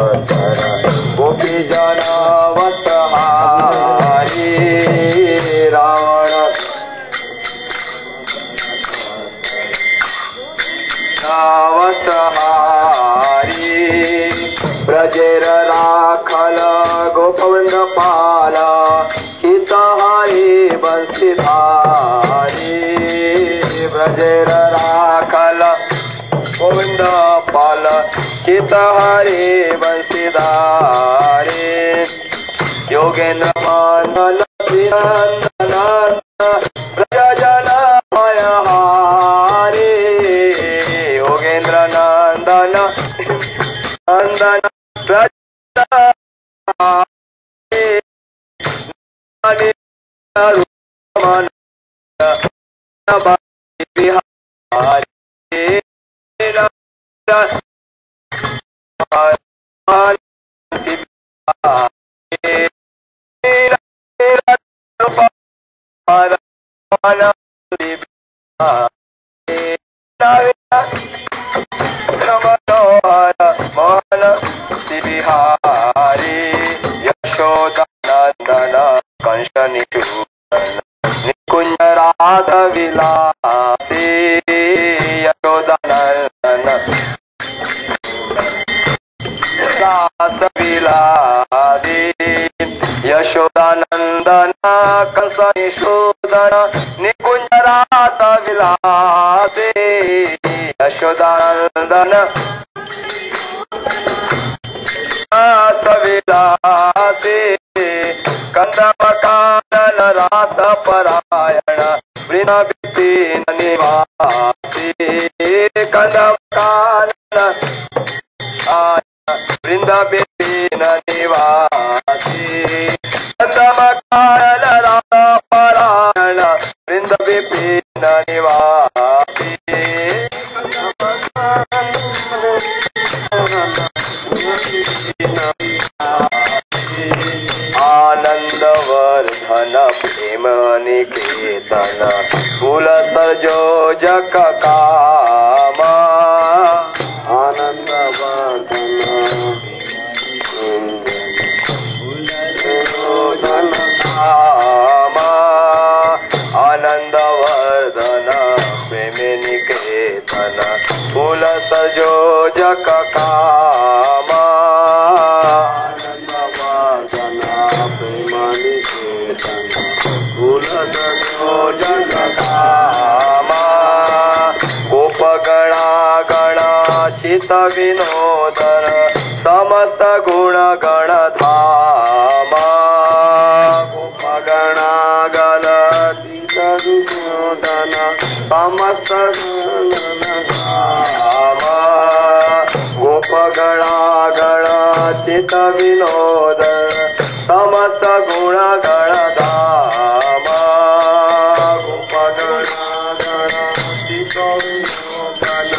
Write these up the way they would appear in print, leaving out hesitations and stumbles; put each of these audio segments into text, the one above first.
गोपी जनवसहारी रावण नवसहारी ब्रजेर राखल गोपवंद पाल हितहारी बंशीधारी ब्रजेर राखल गोविंद पाल हितहारी बंशीधारी योगेंद्र मंडल ब्रजजन भयहारी योगेंद्र नंदन नंदन बिहारी यशोदानंदन कंस निकुंज राध विलासी यशोदानंदन राध विलासी यशोदानंदन कंस निषूदन निकुंज राध विलासी यशोदानंदन विलासी कंदमकानन रास परायण वृणवितीन निवासी कंदमकानन वृंदवितीन निवासी कंदमकानन रास परायण वृंदवितीन निवासी आनंदवर्धन प्रेम निकेतन कुल संयोजक काम आनंदवर्धन काम आनंदवर्धन प्रेम निकेतन कुल संयोजक काम गोपगणा गणाचित विनोदन समस्त गुण गण धामा गोपगणा गणाचित विनोदन समस्त गुण धामा गोपगणा गणाचित विनोदन समस्त गुण गण धामा गोपगणा गणाचित विनोदन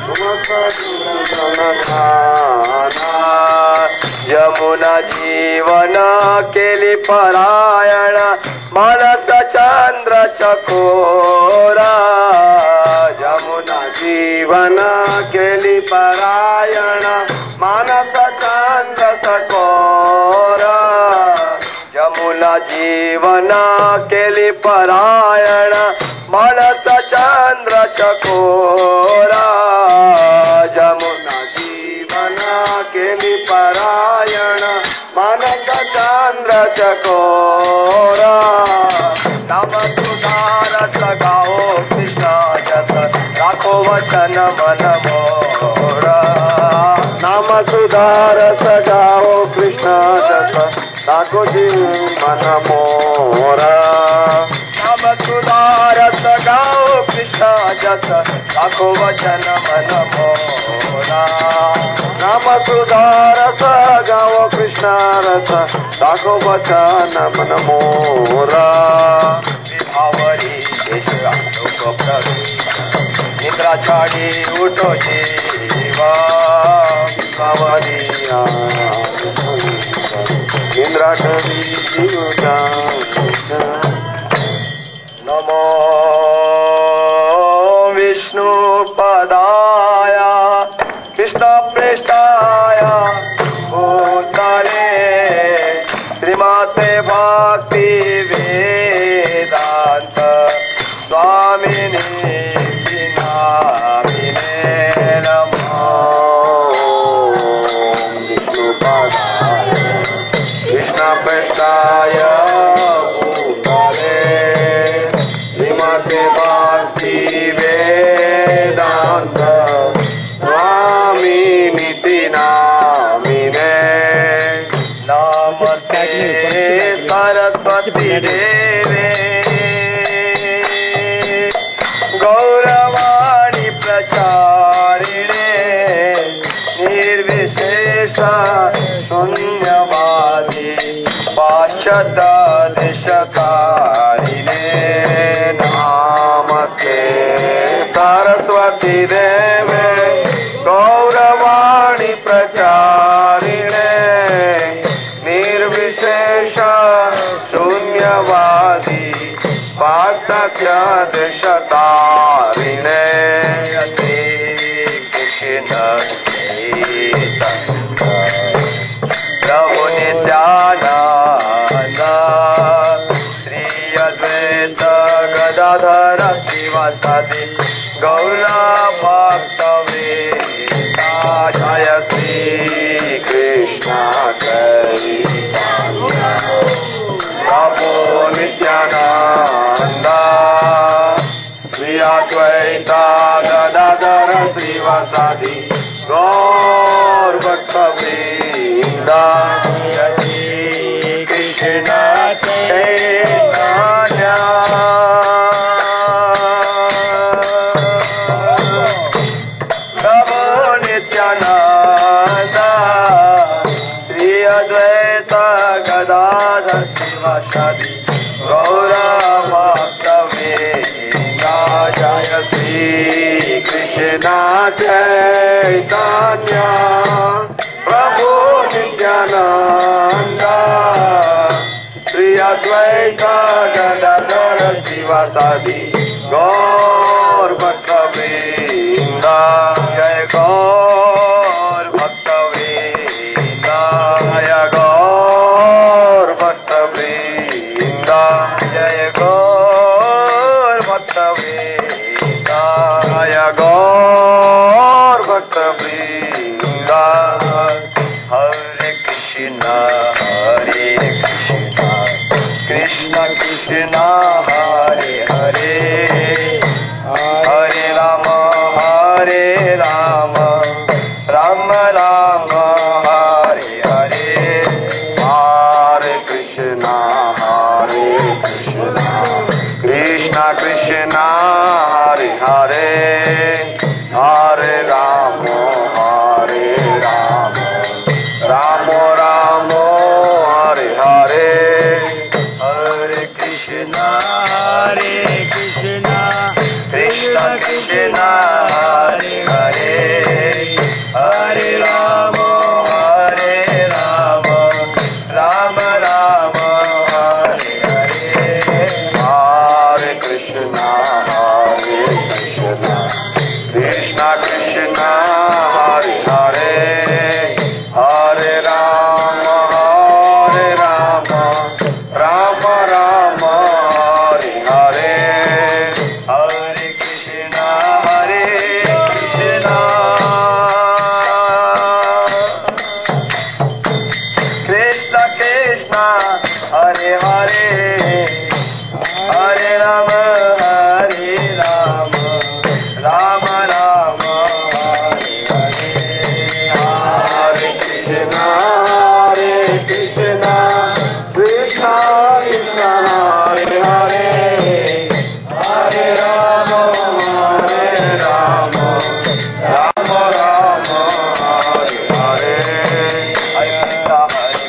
समस्त गुण धामा यमुना जीवन केली परायण मानस चंद्र चकोरा यमुना जीवन केली परायण मानस चंद्र चकोरा यमुना जीवन केली परायण मानस चंद्र चकोरा यमुना जीवन केली परायण मानस चंद्र चकोरा नाम सुधारत गाओ कृष्ण जस राखो वचन मन मोरा नाम सुधारत गाओ कृष्ण जस राखो मन मोरा नाम सुधारत गाओ कृष्ण जस राखो वचन मन मोरा नाम सुधारत गाओ कृष्ण रस राखो वचन मन मोरा विभावरी लोक निद्रा छाड़ी उठो जीवा विभावरी इंद्रा कवि नमो विष्णु पदाय कृष्ण प्रेष्ठाय शून्यवादी पाश्चात्य नामके सरस्वती देवे गौरवाणी प्रचारिणे निर्विशेष शून्यवादी पाश्चात्य कृष्ण प्रभु नित्यानंद श्री अद्वैत गदाधर श्रीवासादि गौरा भक्त जय श्री कृष्ण प्रभु नित्यानंद श्री अद्वैत गदाधर श्रीवासादि गौर भक्त कृष्ण चैतन्य प्रभु नित्यानंद श्री अद्वैत गदाधर श्रीवासादि गौर भक्त जय श्री कृष्ण चैतन्य प्रभु नित्यानंद श्री अद्वैत गदाधर श्रीवासादि गौर भक्त जय गौर भक्त जय गौर भक्त जय गौर भक्त जय गौर भक्त हरे कृष्ण कृष्ण कृष्ण हरे हरे हरे राम राम राम हरे हरे हरे कृष्ण कृष्ण कृष्ण हरे हरे हरे राम राम राम हरे हरे हरे कृष्ण कृष्ण कृष्ण हरे हरे हरे राम राम राम हरे हरे हरे कृष्ण कृष्ण कृष्ण हरे हरे हरे राम राम राम हरे हरे हरे कृष्ण कृष्ण कृष्ण हरे हरे हरे राम राम राम हरे हरे हरे कृष्ण कृष्ण कृष्ण हरे हरे हरे राम राम राम हरे हरे हरे राम हरे हरे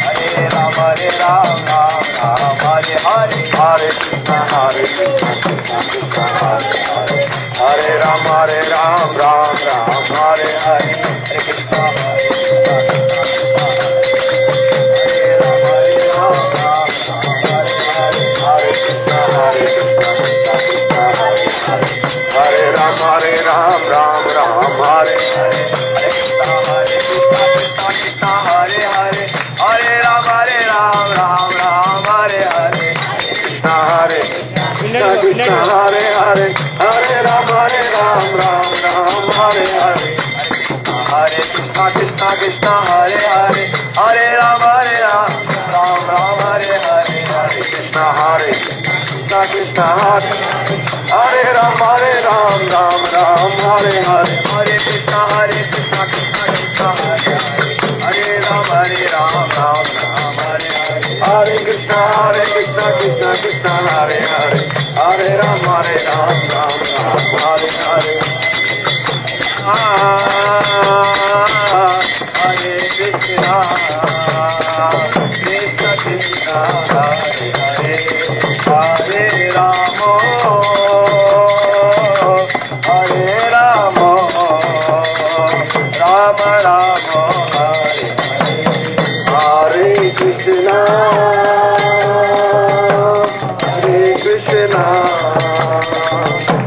हरे कृष्ण हरे राम राम हरे हरे हरे कृष्ण हरे राम राम हरे हरे हरे कृष्ण कृष्ण हरे हरे हरे राम राम हरे हरे कृष्ण हरे Krishna Hare Hare Hare Ram Ram Hare Hare Hare Krishna Krishna Hare Hare Hare Ram Ram Hare Hare Hare Krishna Krishna Hare Hare Ram Ram Hare Hare Hare Krishna Krishna Hare Hare Ram Ram Hare Hare Hare Krishna Krishna Hare Hare Hare Ram Ram Hare Hare Rama Rama Hare Hare Krishna Krishna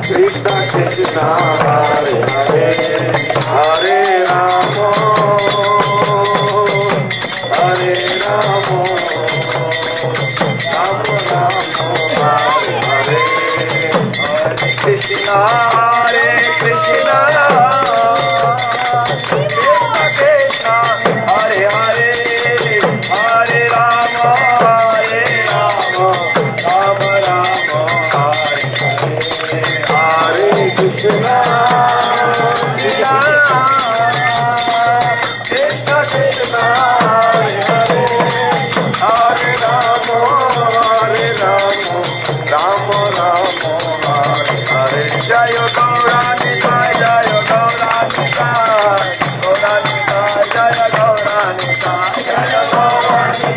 Krishna Krishna Hare Hare Hare Rama Hare Rama Rama Rama Hare Hare Hare Krishna Hare Krishna Krishna Krishna Hare Hare Hare Rama Hare Rama Rama Rama Hare Hare Hare Krishna Krishna Krishna Krishna Hare Hare Hare Rama Hare Rama Rama Rama Hare Hare Jaya Gauranika Jaya Gauranika Gauranika Jaya Gauranika Jaya Gauranika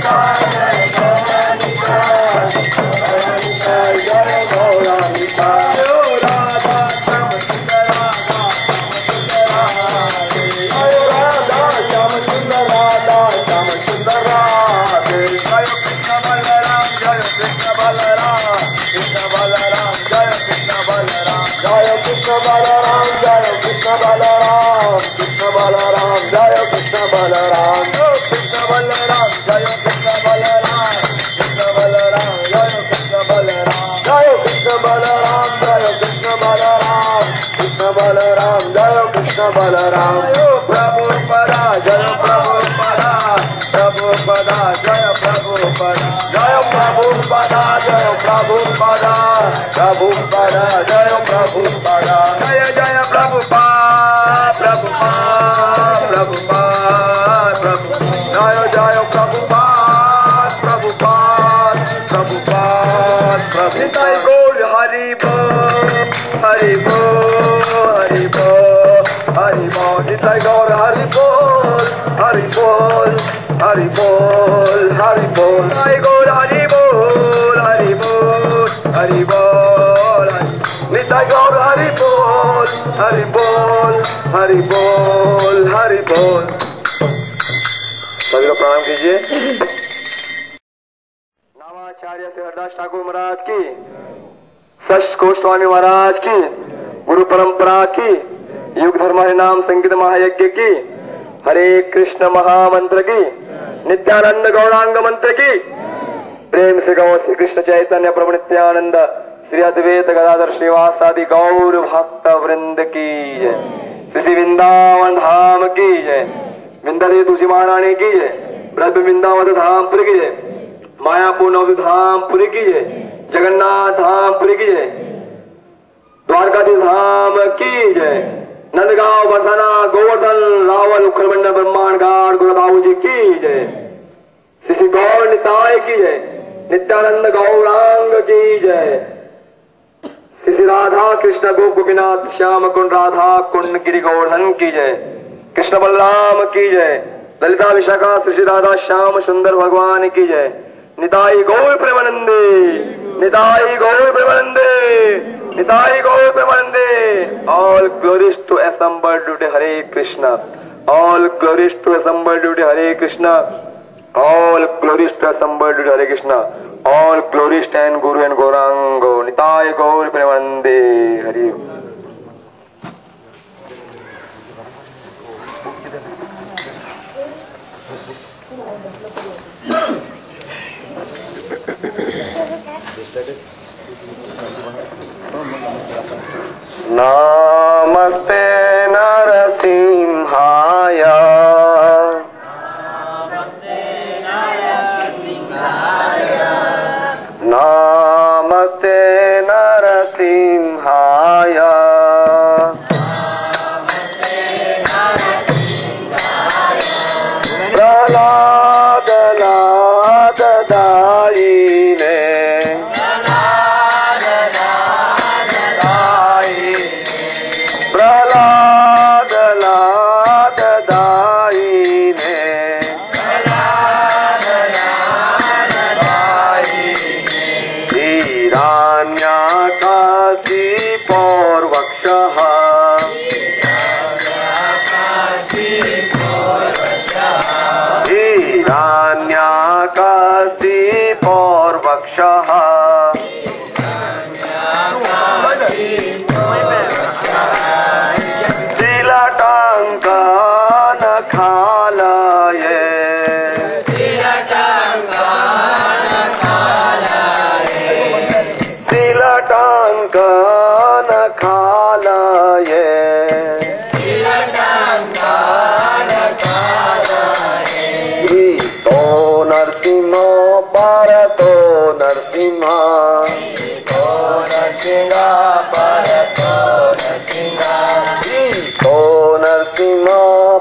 Jaya Gauranika Jaya Gauranika Radha Shama Sundar Radha Shama Sundar Radha Shama Sundar Radha Jaya Krishna Balaram Jaya Krishna Balaram Krishna Balaram Jaya Krishna Balaram Jaya Krishna Balaram Jaya Krishna Balaram Krishna Balaram Jaya Krishna Balaram Krishna Balaram Jaya Krishna Balaram Krishna Balaram Jaya Krishna Balaram Jaya Krishna Balaram Jaya Krishna Balaram Krishna Balaram Jaya Krishna Balaram Prabhupada Jaya Prabhupada Prabhupada Jaya Prabhupada Jaya Prabhupada Jaya Prabhupada Prabhupada Jaya Prabhupada Jaya Jaya Prabhupada Prabhupada Prabhupada Prabhupada Jaya Jaya Prabhupada Prabhupada Prabhupada Prabhupada Nitai Gaur Hari Bol Hari Bol Hari Bol Hari Bol Nitai Gaur Hari Bol Hari Bol Hari Bol Hari Bol Nitai Gaur Hari Bol Hari Bol Hari Bol Nitai Gaur Hari Bol Hari Bol Hari Bol Hari Bol सभी लोग प्रणाम कीजिए। नामाचार्य से हरदास ठाकुर महाराज की, सच गोस्वामी महाराज की, गुरु परंपरा की, युग धर्म हरि नाम संगीत महायज्ञ की, हरे कृष्ण महामंत्र की, नित्यानंद गौरांग मंत्र की, प्रेम से गौ श्री कृष्ण चैतन्य प्रभु नित्यानंद श्री अद्वैत गदाधर श्रीवासादि गौर भक्त वृंद की जय। श्री वृंदावन धाम की जय। विंध्यादेवी तुलसी महारानी की जय। ब्रज वृंदावन धामपुरी की जय। मायापुर नवद्वीप धामपुरी की जय। जगन्नाथ धामपुरी की जय। द्वारकाधीश धाम की जय। नंदगांव बरसाना गोवर्धन रावल उखलमंडल ब्रह्मांड घाट गुरुदाऊ जी की जय। श्री गौर निताय की जय। नित्यानंद गौरांग की जय। श्री राधा कृष्ण गोप गोपीनाथ श्याम कुंड राधा कुंड गिरि गोवर्धन की जय। कृष्ण बलराम की जय। ललिता विशाखा श्री राधा श्याम सुंदर भगवान की जय। निताई गौर प्रेमानंदे निताई गौर प्रेमानंदे निताई गौर प्रेमानंदे। All glories to assembled due to Hare Krishna. All glories to assembled due to Hare Krishna. All glories to assembled due to Hare Krishna. All glories to and Guru and Gaurango. Nitai Gaur Premanande. Hari. Namaste Narasimhaya. Namaste Narasimhaya. Pralada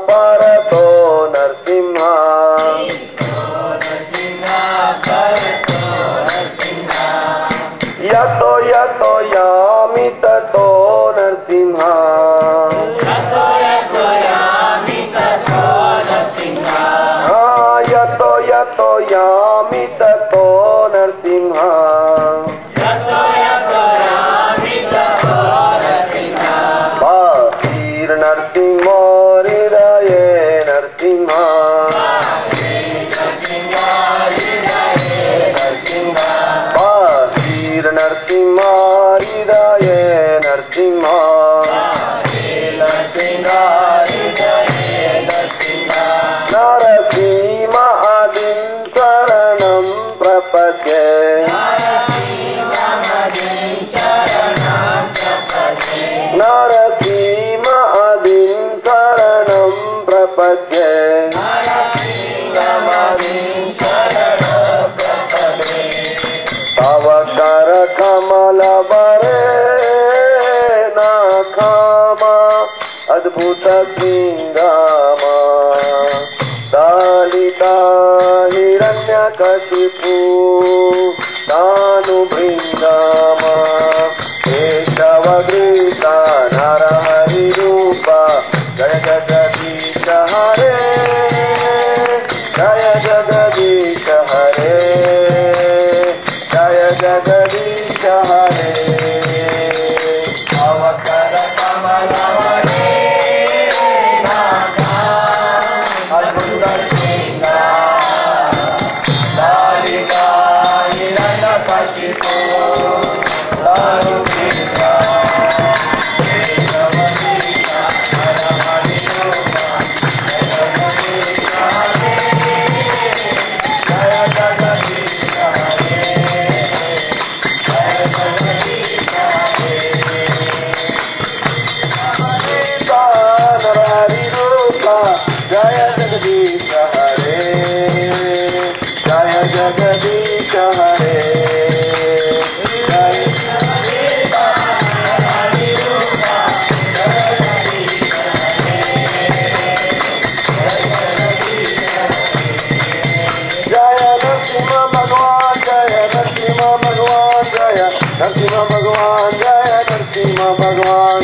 परतो नरसिंहा यतो यतो यामि ततो नरसिंहा यतो यतो यामि ततो नरसिंहा बासीर नरसिंह हृदये नरसिंहा बासीर नरसिंह हृदये नरसिंहा नरसिंह आदिं शरणं प्रपद्ये नरसिंह आदिं शरणं प्रपद्ये तव कर कमल बरे नाखामा अद्भुत सिंगामा दलिता हिरण्यकशिपु दानुभृङ्गामा केशवगृहीता नरहरिरूपा जय जगदीश हरे जय जगदीश हरे जय जगदीश हरे अवकर कमल हरे अद्भुत दलिता हिरण्यकशिपु जय जगदीश हरे जय जगदीश हरे जय नरसिंह भगवान जय नरसिंह भगवान जय नरसिंह भगवान जय नरसिंह भगवान